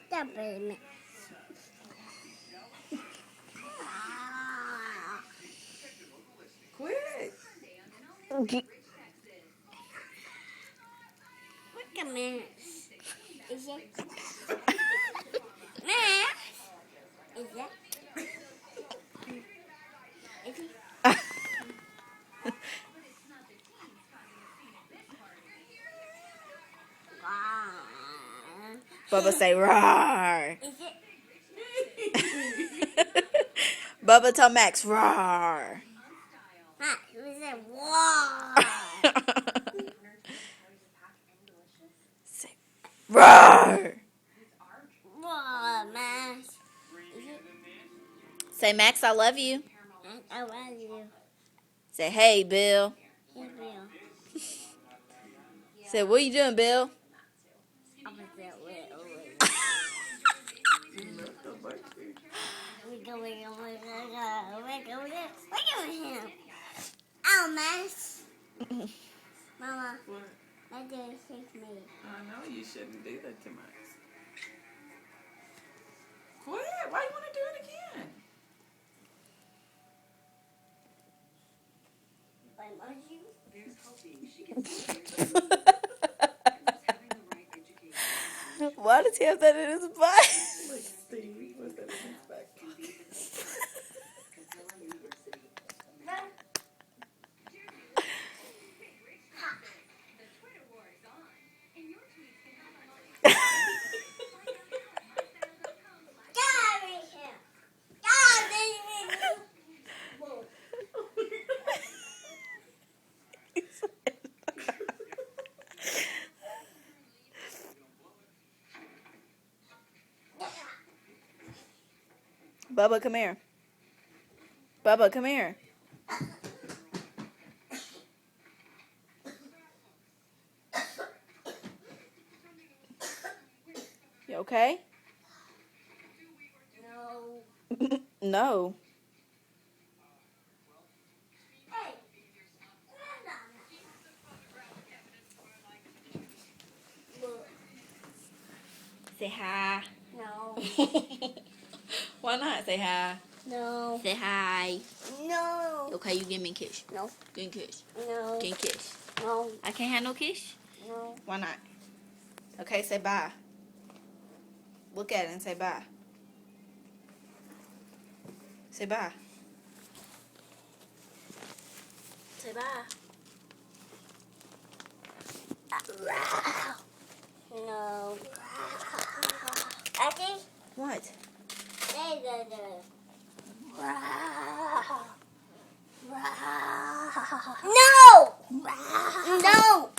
Stop it. Quit. Look at Max. Is it? Max? Is it? Is it? Bubba say roar. Is it? Bubba tell Max roar. Max, is it? War. Say roar. War, Max. Is it? Say Max, I love you. Max, I love you. Say hey, Bill. Hey, Bill. Say what you doing, Bill? I'm gonna say wait. Look at him. Ow, Max. Mama, What? my dad kicked me. I know you shouldn't do that to Max. Quit. Why you want to do it again? Like, aren't you? Why does he have that in his butt? Like Steve, what's that in his back pocket? Bubba, come here. Bubba, come here. You okay? No. No. Hey. Say hi. No. Why not? Say hi. No. Say hi. No. Okay, you give me a kiss. No. Give me a kiss. No. Give me a kiss. No. I can't have no kiss? No. Why not? Okay, say bye. Look at it and say bye. Say bye. Say bye. No. Actually, What? say the. No! No!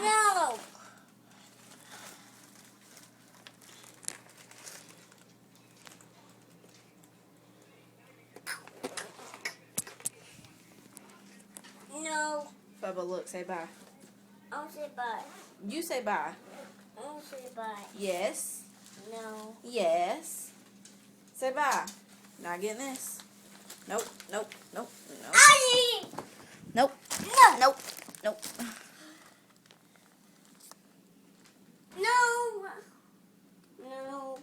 No! No. Bubba, look, say bye. I'll say bye. You say bye. I'll say bye. Yes. No. Yes. Say bye. Not getting this. Nope. Nope. Nope. Nope. Auntie! Nope. No! Nope. Nope. No! No.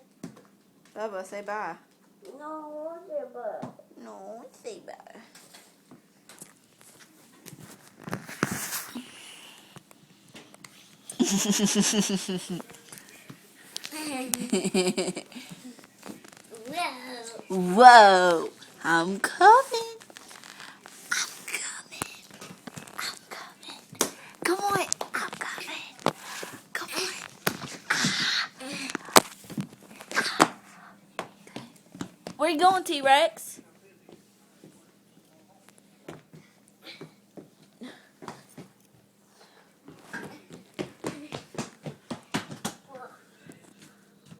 Bubba, say bye. No, I'll say bye. No, say bye. Whoa, I'm coming. I'm coming. I'm coming. Come on, I'm coming. Come on. Where you going, T-Rex?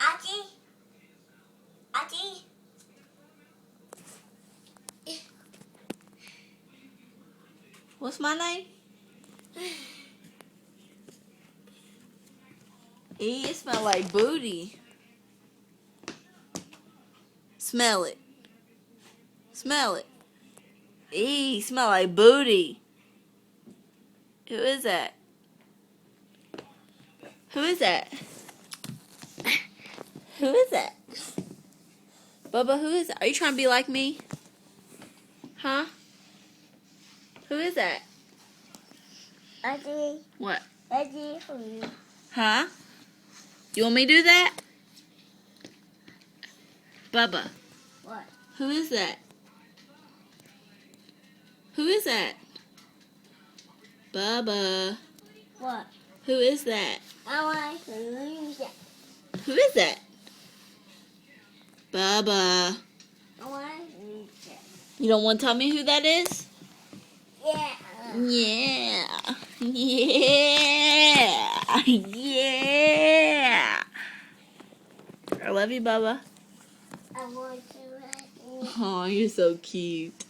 Auntie? Auntie? What's my name? It smells like booty. Smell it. Smell it. Smell like booty. Who is that? Who is that? Who is that? Bubba, who is that? Are you trying to be like me? Huh? Who is that? Auntie. What? Auntie, for you. Huh? You want me to do that? Bubba, What? who is that? Who is that? Bubba, What? who is that? I want to lose it. Who is that? Bubba. I want to lose it. You don't want to tell me who that is? Yeah. Yeah. Yeah. Yeah. I love you, Bubba. I want to. Oh, you're so cute.